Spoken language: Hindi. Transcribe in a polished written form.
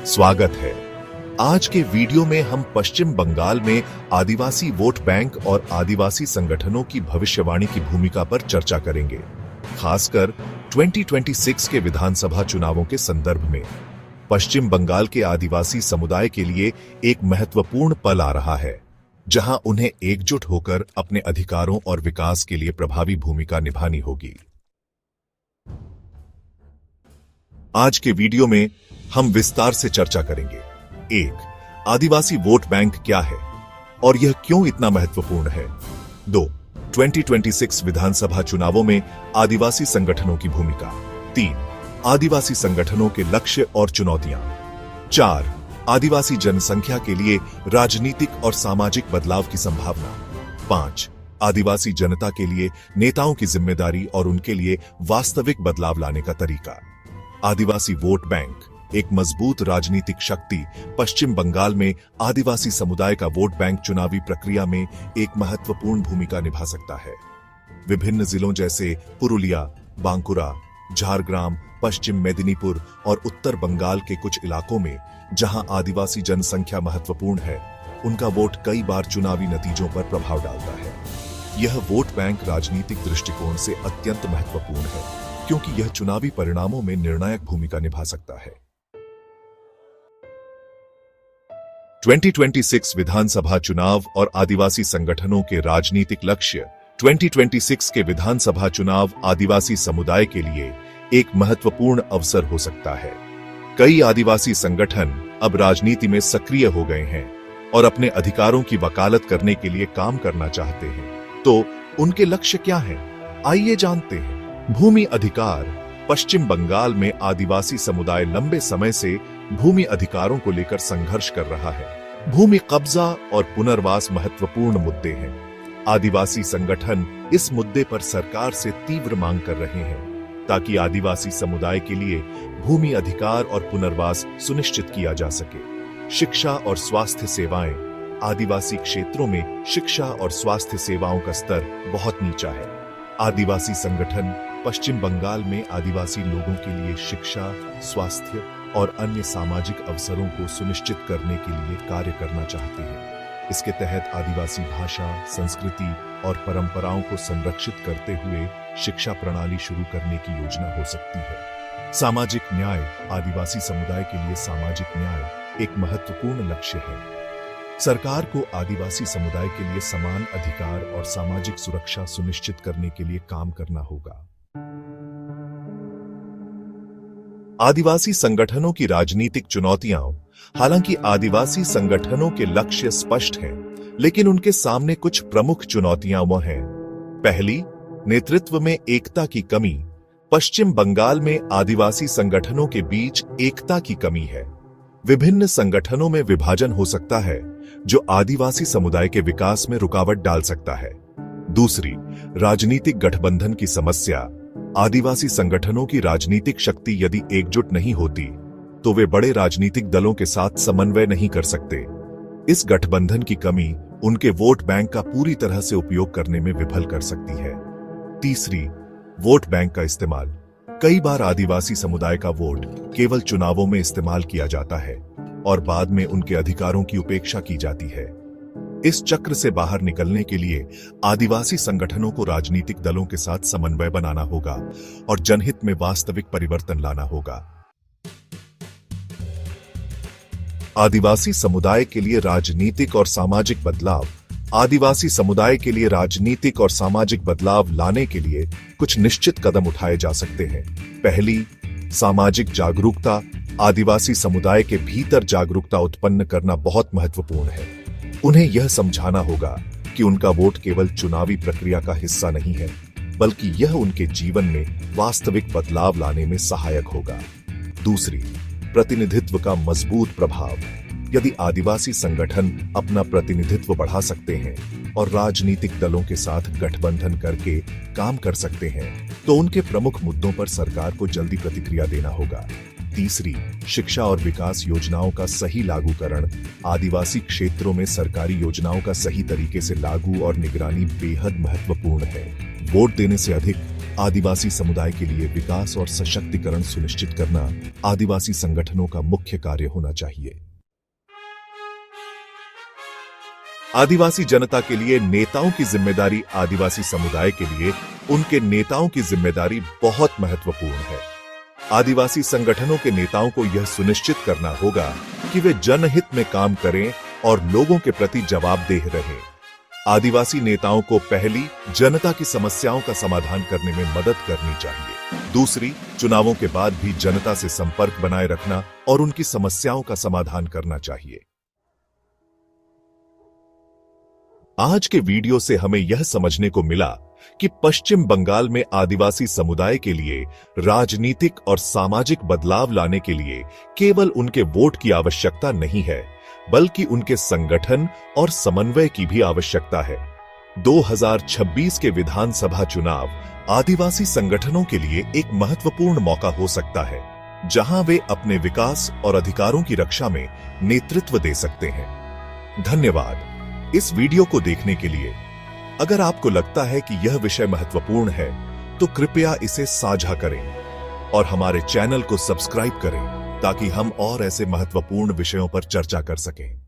स्वागत है। आज के वीडियो में हम पश्चिम बंगाल में आदिवासी वोट बैंक और आदिवासी संगठनों की भविष्यवाणी की भूमिका पर चर्चा करेंगे, खासकर 2026 के विधानसभा चुनावों के संदर्भ में। पश्चिम बंगाल के आदिवासी समुदाय के लिए एक महत्वपूर्ण पल आ रहा है, जहां उन्हें एकजुट होकर अपने अधिकारों और विकास के लिए प्रभावी भूमिका निभानी होगी। आज के वीडियो में हम विस्तार से चर्चा करेंगे। 1. आदिवासी वोट बैंक क्या है और यह क्यों इतना महत्वपूर्ण है। 2. 2026 विधानसभा चुनावों में आदिवासी संगठनों की भूमिका। 3. आदिवासी संगठनों के लक्ष्य और चुनौतियां। 4. आदिवासी जनसंख्या के लिए राजनीतिक और सामाजिक बदलाव की संभावना। 5. आदिवासी जनता के लिए नेताओं की जिम्मेदारी और उनके लिए वास्तविक बदलाव लाने का तरीका। आदिवासी वोट बैंक एक मजबूत राजनीतिक शक्ति। पश्चिम बंगाल में आदिवासी समुदाय का वोट बैंक चुनावी प्रक्रिया में एक महत्वपूर्ण भूमिका निभा सकता है। विभिन्न जिलों जैसे पुरुलिया, बांकुरा, झारग्राम, पश्चिम मेदिनीपुर और उत्तर बंगाल के कुछ इलाकों में जहां आदिवासी जनसंख्या महत्वपूर्ण है, उनका वोट कई बार चुनावी नतीजों पर प्रभाव डालता है। यह वोट बैंक राजनीतिक दृष्टिकोण से अत्यंत महत्वपूर्ण है, क्योंकि यह चुनावी परिणामों में निर्णायक भूमिका निभा सकता है। 2026 विधानसभा चुनाव और आदिवासी संगठनों के राजनीतिक लक्ष्य। 2026 के विधानसभा चुनाव आदिवासी समुदाय के लिए एक महत्वपूर्ण अवसर हो सकता है। कई आदिवासी संगठन अब राजनीति में सक्रिय हो गए हैं और अपने अधिकारों की वकालत करने के लिए काम करना चाहते हैं। तो उनके लक्ष्य क्या हैं? आइए जानते हैं। भूमि अधिकार। पश्चिम बंगाल में आदिवासी समुदाय लंबे समय से भूमि अधिकारों को लेकर संघर्ष कर रहा है। भूमि कब्जा और पुनर्वास महत्वपूर्ण मुद्दे हैं। आदिवासी संगठन इस मुद्दे पर सरकार से तीव्र मांग कर रहे हैं, ताकि आदिवासी समुदाय के लिए भूमि अधिकार और पुनर्वास सुनिश्चित किया जा सके। शिक्षा और स्वास्थ्य सेवाएं। आदिवासी क्षेत्रों में शिक्षा और स्वास्थ्य सेवाओं का स्तर बहुत नीचा है। आदिवासी संगठन पश्चिम बंगाल में आदिवासी लोगों के लिए शिक्षा, स्वास्थ्य और अन्य सामाजिक अवसरों को सुनिश्चित करने के लिए कार्य करना चाहते हैं। इसके तहत आदिवासी भाषा, संस्कृति और परंपराओं को संरक्षित करते हुए शिक्षा प्रणाली शुरू करने की योजना हो सकती है। सामाजिक न्याय। आदिवासी समुदाय के लिए सामाजिक न्याय एक महत्वपूर्ण लक्ष्य है। सरकार को आदिवासी समुदाय के लिए समान अधिकार और सामाजिक सुरक्षा सुनिश्चित करने के लिए काम करना होगा। आदिवासी संगठनों की राजनीतिक चुनौतियां। हालांकि आदिवासी संगठनों के लक्ष्य स्पष्ट हैं, लेकिन उनके सामने कुछ प्रमुख चुनौतियां वो हैं। पहली, नेतृत्व में एकता की कमी। पश्चिम बंगाल में आदिवासी संगठनों के बीच एकता की कमी है। विभिन्न संगठनों में विभाजन हो सकता है, जो आदिवासी समुदाय के विकास में रुकावट डाल सकता है। दूसरी, राजनीतिक गठबंधन की समस्या। आदिवासी संगठनों की राजनीतिक शक्ति यदि एकजुट नहीं होती, तो वे बड़े राजनीतिक दलों के साथ समन्वय नहीं कर सकते। इस गठबंधन की कमी उनके वोट बैंक का पूरी तरह से उपयोग करने में विफल कर सकती है। तीसरी, वोट बैंक का इस्तेमाल। कई बार आदिवासी समुदाय का वोट केवल चुनावों में इस्तेमाल किया जाता है और बाद में उनके अधिकारों की उपेक्षा की जाती है। इस चक्र से बाहर निकलने के लिए आदिवासी संगठनों को राजनीतिक दलों के साथ समन्वय बनाना होगा और जनहित में वास्तविक परिवर्तन लाना होगा। आदिवासी समुदाय के लिए राजनीतिक और सामाजिक बदलाव। आदिवासी समुदाय के लिए राजनीतिक और सामाजिक बदलाव लाने के लिए कुछ निश्चित कदम उठाए जा सकते हैं। पहली, सामाजिक जागरूकता। आदिवासी समुदाय के भीतर जागरूकता उत्पन्न करना बहुत महत्वपूर्ण है। उन्हें यह समझाना होगा कि उनका वोट केवल चुनावी प्रक्रिया का हिस्सा नहीं है, बल्कि यह उनके जीवन में वास्तविक बदलाव लाने में सहायक होगा। दूसरी, प्रतिनिधित्व का मजबूत प्रभाव। यदि आदिवासी संगठन अपना प्रतिनिधित्व बढ़ा सकते हैं और राजनीतिक दलों के साथ गठबंधन करके काम कर सकते हैं, तो उनके प्रमुख मुद्दों पर सरकार को जल्दी प्रतिक्रिया देना होगा। तीसरी, शिक्षा और विकास योजनाओं का सही लागूकरण। आदिवासी क्षेत्रों में सरकारी योजनाओं का सही तरीके से लागू और निगरानी बेहद महत्वपूर्ण है। वोट देने से अधिक आदिवासी समुदाय के लिए विकास और सशक्तिकरण सुनिश्चित करना आदिवासी संगठनों का मुख्य कार्य होना चाहिए। आदिवासी जनता के लिए नेताओं की जिम्मेदारी आदिवासी समुदाय के लिए उनके नेताओं की जिम्मेदारी बहुत महत्वपूर्ण है। आदिवासी संगठनों के नेताओं को यह सुनिश्चित करना होगा कि वे जनहित में काम करें और लोगों के प्रति जवाबदेह रहें। आदिवासी नेताओं को पहली, जनता की समस्याओं का समाधान करने में मदद करनी चाहिए। दूसरी, चुनावों के बाद भी जनता से संपर्क बनाए रखना और उनकी समस्याओं का समाधान करना चाहिए। आज के वीडियो से हमें यह समझने को मिला कि पश्चिम बंगाल में आदिवासी समुदाय के लिए राजनीतिक और सामाजिक बदलाव लाने के लिए केवल उनके वोट की आवश्यकता नहीं है, बल्कि उनके संगठन और समन्वय की भी आवश्यकता है। 2026 के विधानसभा चुनाव आदिवासी संगठनों के लिए एक महत्वपूर्ण मौका हो सकता है, जहां वे अपने विकास और अधिकारों की रक्षा में नेतृत्व दे सकते हैं। धन्यवाद इस वीडियो को देखने के लिए। अगर आपको लगता है कि यह विषय महत्वपूर्ण है, तो कृपया इसे साझा करें और हमारे चैनल को सब्सक्राइब करें ताकि हम और ऐसे महत्वपूर्ण विषयों पर चर्चा कर सकें।